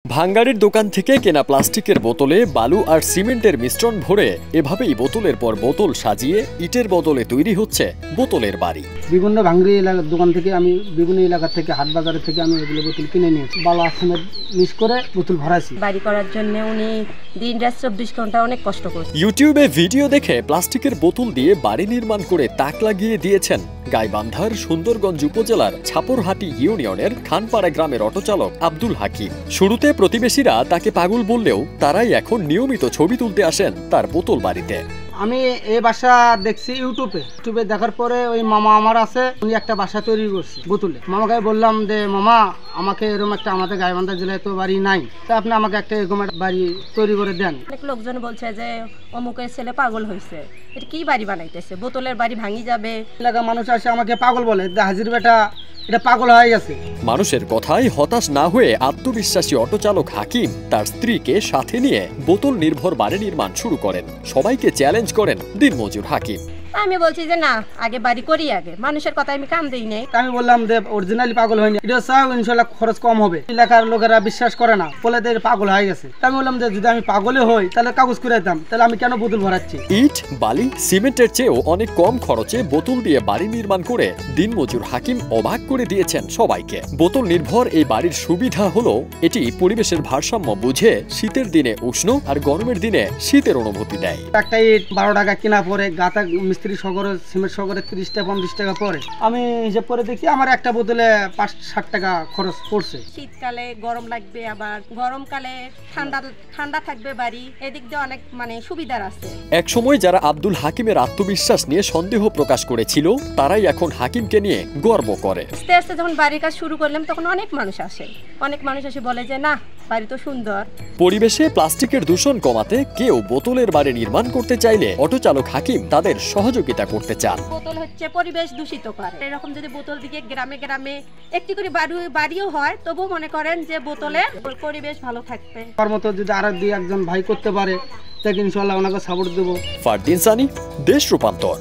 ভাঙ্গাড়ির দোকান থেকে কেনা প্লাস্টিকের বোতলে বালু আর সিমেন্টের মিশ্রণ ভরে এভাবেই বোতলের পর বোতল সাজিয়ে ইটের বদলে তৈরি হচ্ছে বোতলের বাড়ি। বিভিন্ন ভাঙ্গাড়ি এলাকার দোকান থেকে আমি বিভিন্ন এলাকা থেকে হাট বাজার থেকে আমি এগুলো বোতল কিনে নিয়েছি, বালু আর সিমেন্ট মিক্স করে বোতল ভরাইছি। বাড়ি করার জন্য উনি দিন রাত 24 ঘন্টা অনেক কষ্ট করছেন। ইউটিউবে ভিডিও দেখে প্লাস্টিকের বোতল দিয়ে বাড়ি নির্মাণ করে তাক লাগিয়ে দিয়েছেন গাইবান্ধার সুন্দরগঞ্জ উপজেলার ছাপরহাটি ইউনিয়নের খানপাড়া গ্রামের অটোচালক আব্দুল হাকিম। শুরুতে প্রতিবেশীরা তাকে পাগল বললেও তারাই এখন নিয়মিত ছবি তুলতে আসেন তার বোতল বাড়িতে। আমি এই বাসা দেখছি ইউটিউবে দেখার পরে ওই মামা আমার আছে, উনি একটা বাসা তৈরি করছে বোতলে। মামাকে বললাম যে মামা আমাকে এরকম একটা, আমাদের গাইবান্ধা জেলায় তো বাড়ি নাই, তা আপনি আমাকে একটা এরকম একটা বাড়ি তৈরি করে দেন। অনেক লোকজন বলছে যে অমুকের ছেলে পাগল হয়েছে, এটা কি বাড়ি বানাইতেছে, বোতলের বাড়ি ভাঙি যাবে। এলাকার মানুষ আসে আমাকে পাগল বলে, হাজির বেটা এটা পাগল হয়ে গেছে। মানুষের কথায় হতাশ না হয়ে আত্মবিশ্বাসী অটোচালক হাকিম তার স্ত্রীকে সাথে নিয়ে বোতল নির্ভর বাড়ি নির্মাণ শুরু করেন। সবাইকে চ্যালেঞ্জ করেন দিনমজুর হাকিম। আমি বলছি যে না, আগে বাড়ি করি, আগে মানুষের কথা আমি কাম দেই নাই। আমি বললাম যে অরিজিনালি পাগল হয়নি, এটা চাও ইনশাআল্লাহ খরচ কম হবে। এলাকার লোকেরা বিশ্বাস করে না, বলে পাগল হয়ে গেছে। আমি বললাম যে যদি আমি পাগলে হই তাহলে কাগজ করে দিতাম, তাহলে আমি কেন বোতল ভরাচ্ছি। ইট, বালি, সিমেন্টের চেয়েও অনেক কম খরচে বোতল দিয়ে বাড়ি নির্মাণ করে দিনমজুর হাকিম অবাক করে দিয়েছেন সবাইকে। বোতল নির্ভর এই বাড়ির সুবিধা হলো এটি পরিবেশের ভারসাম্য বুঝে শীতের দিনে উষ্ণ আর গরমের দিনে শীতের অনুভূতি দেয়। একটা ইট 12 টাকা কিনা পরে, গাঁথা মিস্ত্রি সগরে সিমেন্ট সগরে 30-50 টাকা পরে। আমি হিসাব করে দেখি আমার একটা বোতলে 5-60 টাকা খরচ পড়ছে। শীতকালে গরম লাগবে, আবার গরমকালে ঠান্ডা থাকবে বাড়ি, এদিক দিয়ে অনেক সুবিধার আছে। এক সময় যারা আব্দুল হাকিমের আত্মবিশ্বাস নিয়ে সন্দেহ প্রকাশ করেছিল তারাই এখন হাকিমকে নিয়ে গর্ব করে। আস্তে আস্তে যখন বাড়ির কাজ শুরু করলাম তখন অনেক মানুষ আসে বলে যে না, বাড়ি তো সুন্দর। পরিবেশে প্লাস্টিকের দূষণ কমাতে কেউ বোতলের বাড়ি নির্মাণ করতে চাইলে অটোচালক হাকিম তাদের সহযোগিতা করতে চান। বোতল হচ্ছে পরিবেশ দূষিত করে, এরকম যদি বোতল দিকে গ্রামে গ্রামে একটি করে বাড়িও হয়, তবু মনে করেন যে বোতলে পরিবেশ ভালো থাকবে। তার মতো যদি আর 2-1 জন ভাই করতে পারে তাকে ইনশাআল্লাহ ওনাকে সাপোর্ট দেবো। ফারদিন সানি, দেশ রূপান্তর।